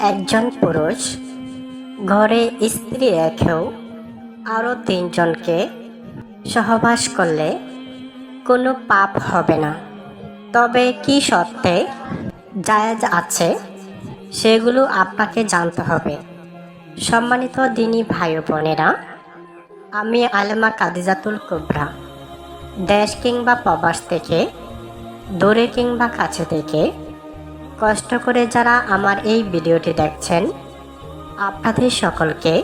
একজন পুরুষ ঘরে স্ত্রী রেখেও আরও তিনজনকে সহবাস করলে কোনো পাপ হবে না। তবে কি শর্তে জায়েজ আছে সেগুলো আপনাকে জানতে হবে। সম্মানিত দিনী ভাই ও বোনেরা, আমি আলেমা কাদিজাতুল কুবরা দেশ কিংবা প্রবাস থেকে, দূরে কিংবা কাছে থেকে কষ্ট করে যারা আমার এই ভিডিওটি দেখছেন, আপনাদের সকলকে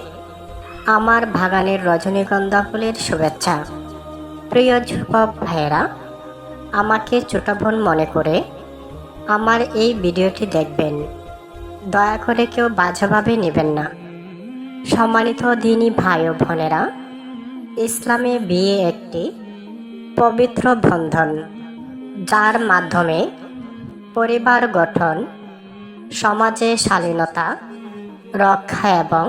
আমার বাগানের রজনীগন্ধা ফুলের শুভেচ্ছা। প্রিয় যুবক ভাইয়েরা, আমাকে ছোট বোন মনে করে আমার এই ভিডিওটি দেখবেন। দয়া করে কেউ বাজেভাবে নেবেন না। সম্মানিত দিনী ভাই ও বোনেরা, ইসলামে বিয়ে একটি পবিত্র বন্ধন, যার মাধ্যমে পরিবার গঠন, সমাজে শালীনতা রক্ষা এবং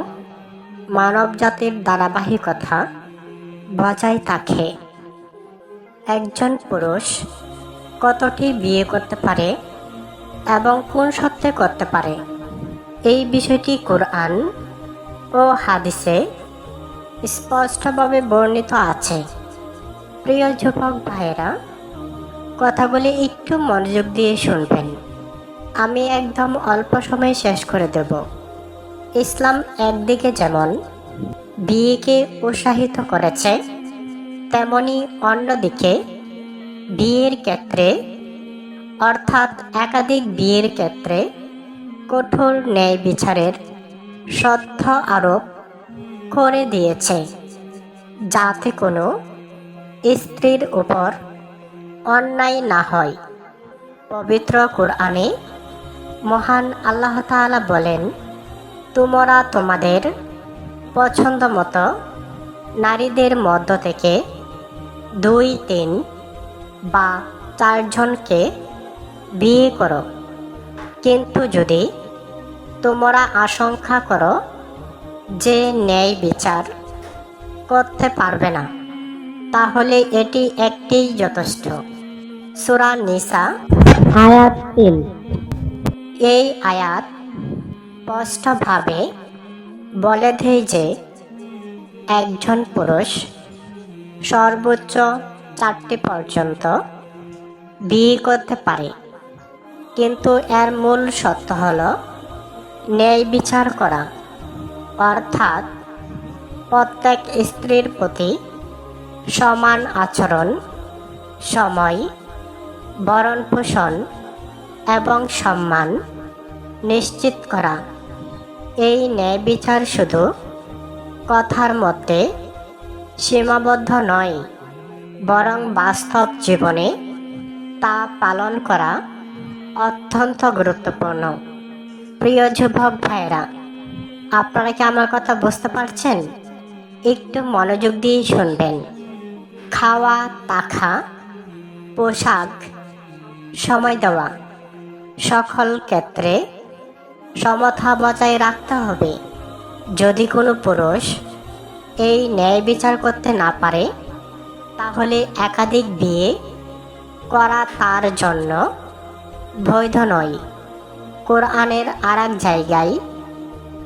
মানবজাতির ধারাবাহিকতা বজায় থাকে। একজন পুরুষ কতটি বিয়ে করতে পারে এবং কোন শর্তে করতে পারে, এই বিষয়টি কোরআন ও হাদিসে স্পষ্টভাবে বর্ণিত আছে। প্রিয় যুবক ভাইয়েরা, কথাগুলি একটু মনোযোগ দিয়ে শুনবেন। আমি একদম অল্প সময়ে শেষ করে দেব। ইসলাম একদিকে যেমন বিয়েকে উৎসাহিত করেছে, তেমনি অন্যদিকে বিয়ের ক্ষেত্রে অর্থাৎ একাধিক বিয়ের ক্ষেত্রে কঠোর ন্যায় বিচারের শর্ত আরোপ করে দিয়েছে, যাতে কোনো স্ত্রীর উপর অন্যায় না হয়। পবিত্র কোরআনে মহান আল্লাহ তাআলা বলেন, তোমরা তোমাদের পছন্দ মতো নারীদের মধ্য থেকে 2, 3 বা 4 জনকে বিয়ে করো, কিন্তু যদি তোমরা আশঙ্কা করো যে ন্যায় বিচার করতে পারবে না, তাহলে এটি একটিই যথেষ্ট। সূরা নিসা আয়াত 3। এই আয়াত স্পষ্টভাবে বলে দেয় যে একজন পুরুষ সর্বোচ্চ 4টি পর্যন্ত বিয়ে করতে পারে, কিন্তু এর মূল শর্ত হল ন্যায় বিচার করা, অর্থাৎ প্রত্যেক স্ত্রীর প্রতি সমান আচরণ, সময়, ভরণ পোষণ এবং সম্মান নিশ্চিত করা। এই ন্যায় বিচার শুধু কথার মধ্যে সীমাবদ্ধ নয়, বরং বাস্তব জীবনে তা পালন করা অত্যন্ত গুরুত্বপূর্ণ। প্রিয় যুবক ভাইয়েরা, আপনারা কি আমার কথা বুঝতে পারছেন? একটু মনোযোগ দিয়ে শুনবেন। খাওয়া, থাকা, পোশাক, সময় দেওয়া, সকল ক্ষেত্রে সমতা বজায় রাখতে হবে। যদি কোনো পুরুষ এই ন্যায় বিচার করতে না পারে, তাহলে একাধিক বিয়ে করা তার জন্য বৈধ নয়। কোরআনের আরেক জায়গায়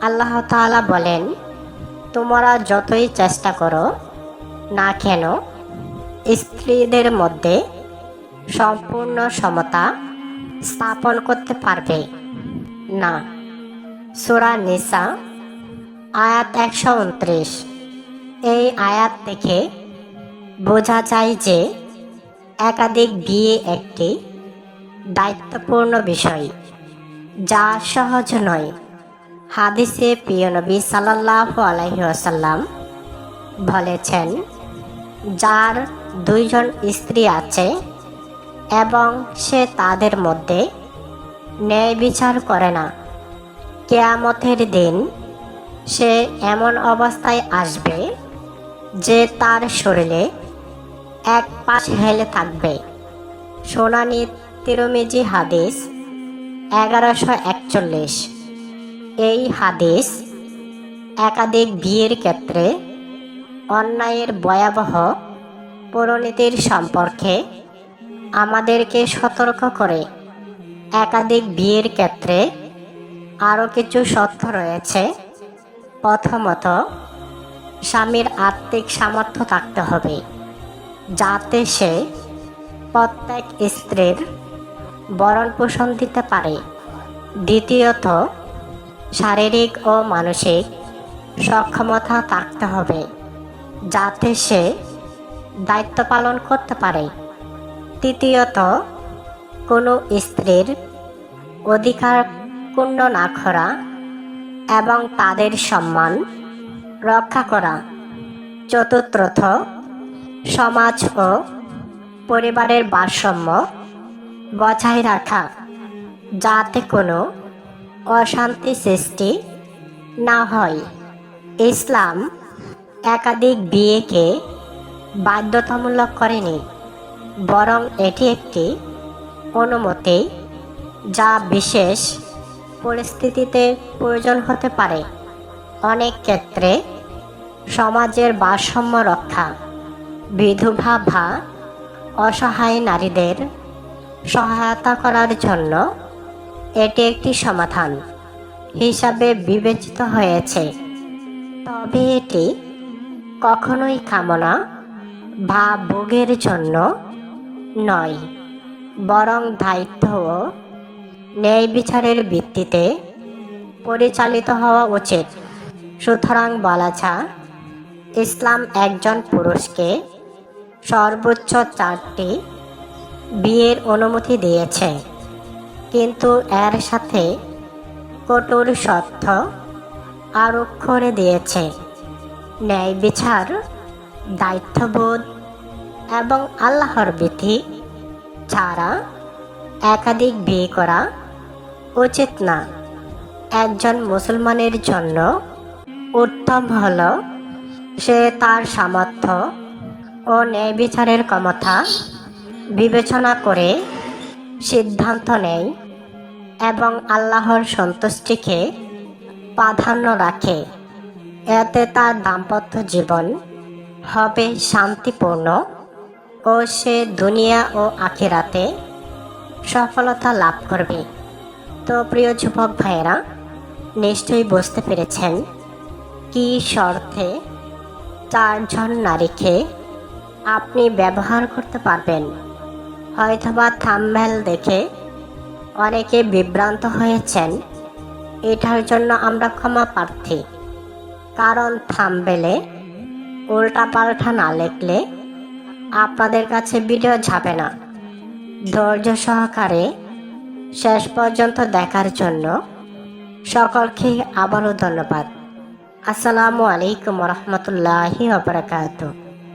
আল্লাহ তাআলা বলেন, তোমরা যতই চেষ্টা করো না কেন স্ত্রীদের মধ্যে সম্পূর্ণ সমতা স্থাপন করতে পারবে না। সূরা নিসা আয়াত 129। এই আয়াত থেকে বোঝা যায় যে একাধিক বিয়ে একটি দায়িত্বপূর্ণ বিষয়, যা সহজ নয়। হাদিসে প্রিয় নবী সাল্লাল্লাহু আলাইহি ওয়াসাল্লাম বলেছেন, যার 2 জন স্ত্রী আছে এবং সে তাদের মধ্যে ন্যায় বিচার করে না, কিয়ামতের দিন সে এমন অবস্থায় আসবে যে তার শরীরে এক পাশ হেলে থাকবে। শুনানি তিরমিজি হাদিস 1141। এই হাদিস একাধিক বিয়ের ক্ষেত্রে অন্যায়ের ভয়াবহ পরিণতির সম্পর্কে আমাদেরকে সতর্ক করে। একাধিক বিয়ের ক্ষেত্রে আরও কিছু শর্ত রয়েছে। প্রথমত, স্বামীর আর্থিক সামর্থ্য থাকতে হবে, যাতে সে প্রত্যেক স্ত্রীর ভরণ পোষণ দিতে পারে। দ্বিতীয়ত, শারীরিক ও মানসিক সক্ষমতা থাকতে হবে, যাতে সে দায়িত্ব পালন করতে পারে। তৃতীয়ত, কোনো স্ত্রীর অধিকার ক্ষুণ্ণ না করা এবং তাদের সম্মান রক্ষা করা। চতুর্থত, সমাজ ও পরিবারের ভারসাম্য বজায় রাখা, যাতে কোনো অশান্তি সৃষ্টি না হয়। ইসলাম একাধিক বিয়েকে বাধ্যতামূলক করেনি, বরং এটি একটি অনুমতি যা বিশেষ পরিস্থিতিতে প্রয়োজন হতে পারে। অনেক ক্ষেত্রে সমাজের ভারসাম্য রক্ষা, বিধবা বা অসহায় নারীদের সহায়তা করার জন্য এটি একটি সমাধান হিসাবে বিবেচিত হয়েছে। তবে এটি কখনোই কামনা বা ভোগের জন্য নয়, বরং দায়িত্ব ও ন্যায় বিচারের ভিত্তিতে পরিচালিত হওয়া উচিত। সুতরাং বলা যায়, ইসলাম একজন পুরুষকে সর্বোচ্চ 4টি বিয়ের অনুমতি দিয়েছে, কিন্তু এর সাথে কঠোর শর্ত আরোপ করে দিয়েছে। ন্যায় বিচার, দায়িত্ববোধ এবং আল্লাহর ভীতি ছাড়া একাধিক বিয়ে করা উচিত না। একজন মুসলমানের জন্য উত্তম হল সে তার সামর্থ্য ও ন্যায় বিচারের ক্ষমতা বিবেচনা করে সিদ্ধান্ত নেয় এবং আল্লাহর সন্তুষ্টিকে প্রাধান্য রাখে। এতে তার দাম্পত্য জীবন হবে শান্তিপূর্ণ ও সে দুনিয়া ও আখিরাতে সফলতা লাভ করবে। তো প্রিয় যুবক ভাইয়েরা, নিশ্চয়ই বুঝতে পেরেছেন কি শর্তে 4 জন নারীকে আপনি ব্যবহার করতে পারবেন। হয়তোবা থাম্বনেল দেখে অনেকে বিভ্রান্ত হয়েছেন, এটার জন্য আমরা ক্ষমা প্রার্থী। কারণ থাম্বনেলে উল্টাপাল্টা না লিখলে আপনাদের কাছে ভিডিও যাবে না। ধৈর্য সহকারে শেষ পর্যন্ত দেখার জন্য সকলকে আবারও ধন্যবাদ। আসসালামু আলাইকুম রহমতুল্লাহি ওয়া বারাকাতুহু।